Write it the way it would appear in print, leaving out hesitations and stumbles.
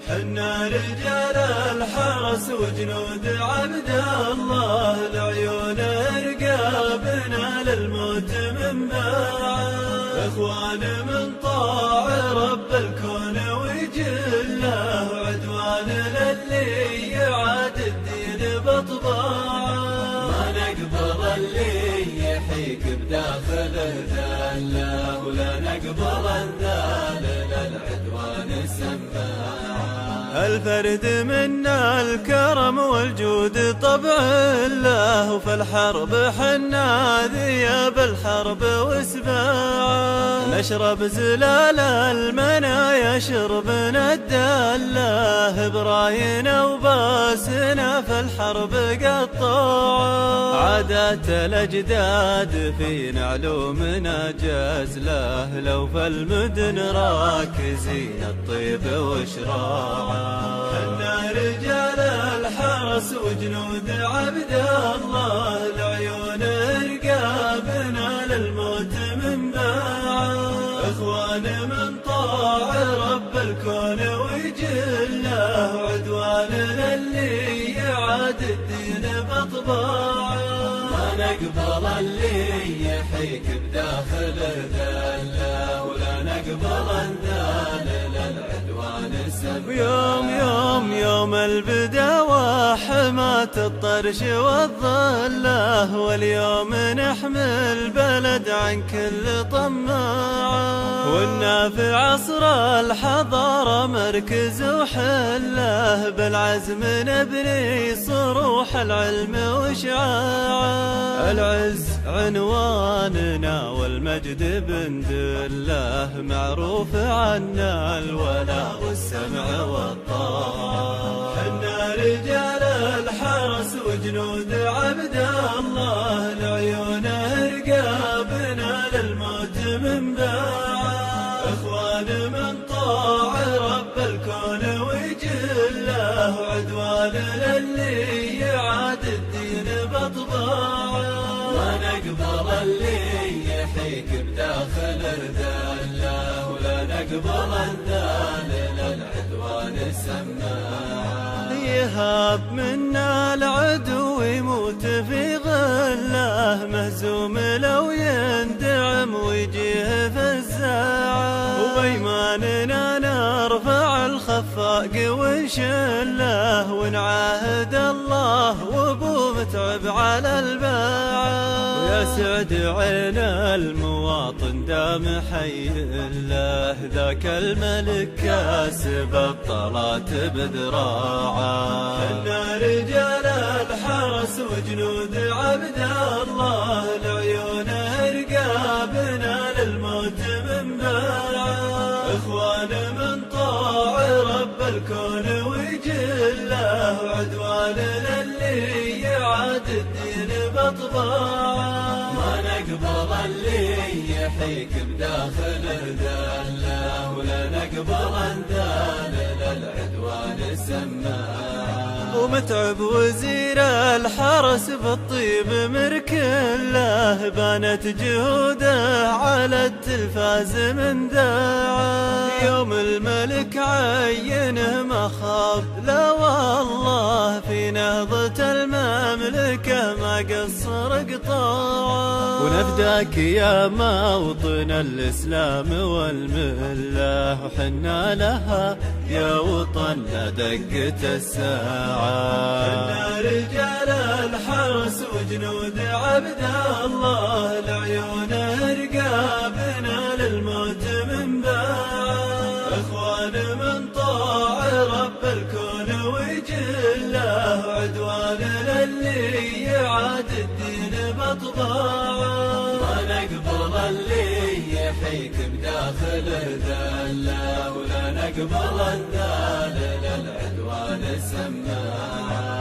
حنا رجال الحرس وجنود عبد الله، العيون رقابنا للموت من بعد، اخوان من طاع رب الكون وجله، عدوان للي يعاد الدين بطباعه، ما نقبل اللي يحيك بداخله ذله، ولا نقبل الذال للعدوان سماعه. الفرد منا الكرم والجود طبع له، وفي الحرب حنا ذياب الحرب وسباعه، نشرب زلال المنايا شربنا الدله، براينا وباسنا في الحرب قطاعه، عادات الاجداد في علومنا جازله، لو في المدن راكزين الطيب وشراعه، حنا رجال الحرس وجنود عبد الله، العيون رقابنا للموت من بعد، اخوان من طاع رب الكون وجله، عدوان للي يعاد الدين بطباعه، ما نقبل اللي يحيك بداخله ذله، ولا نقبل الذال للعدوان سماعه. يوم البداوة حمات الطرش والظله، واليوم نحمي البلد عن كل طماعه، وإنا في عصر الحضارة مركز وحله، بالعزم نبني صروح العلم وشعاعه، العز عنواننا والمجد بندله، معروف عنا الولاء والسمع والطاعة، حنا رجال الحرس وجنود عبد الله، العيون رقابنا للموت من بعد، اخوان من طاع رب الكون وجله، عدوان للي يعاد الدين بطباعه، ما نقبل اللي يحيك بداخله ذله، ولا نقبل الذال للعدوان سماعه، يهاب منا العدو يموت في غله، مهزوم لو يندعم ويجيه فزاعه، وبيماننا نرفع الخفاق ونشله، ونعاهد الله وابو متعب على الباعه، ويا سعد عين المواطن دام حي له، ذاك الملك كاسب الطلات بذراعه، حنا رجال الحرس وجنود عبد الله، العيون رقابنا للموت من بعد، اخوان من طاع رب الكون وجله، عدوان للي يعاد الدين بطباعه، ما نقبل اللي يحيك بداخله ذله، ولا نقبل الذال للعدوان سماعه، ومتعب وزير الحرس بالطيب مركله، بانت جهوده على التلفاز من داعه، يوم الملك عينه ما خاب، لا والله في نهضة المملكة ما قصر قطاعه، ونفداك يا موطن الإسلام والملة، وحنا لها يا وطن لا دقت الساعة، حنا رجال الحرس وجنود عبد الله، العيون رقابنا للموت من بعد، اخوان من طاع رب الكون وجله، عدوان للي يعاد الدين بطباعه، ما نقبل اللي يحيك بداخله ذله، ولا نقبل الذال للعدوان سماعه.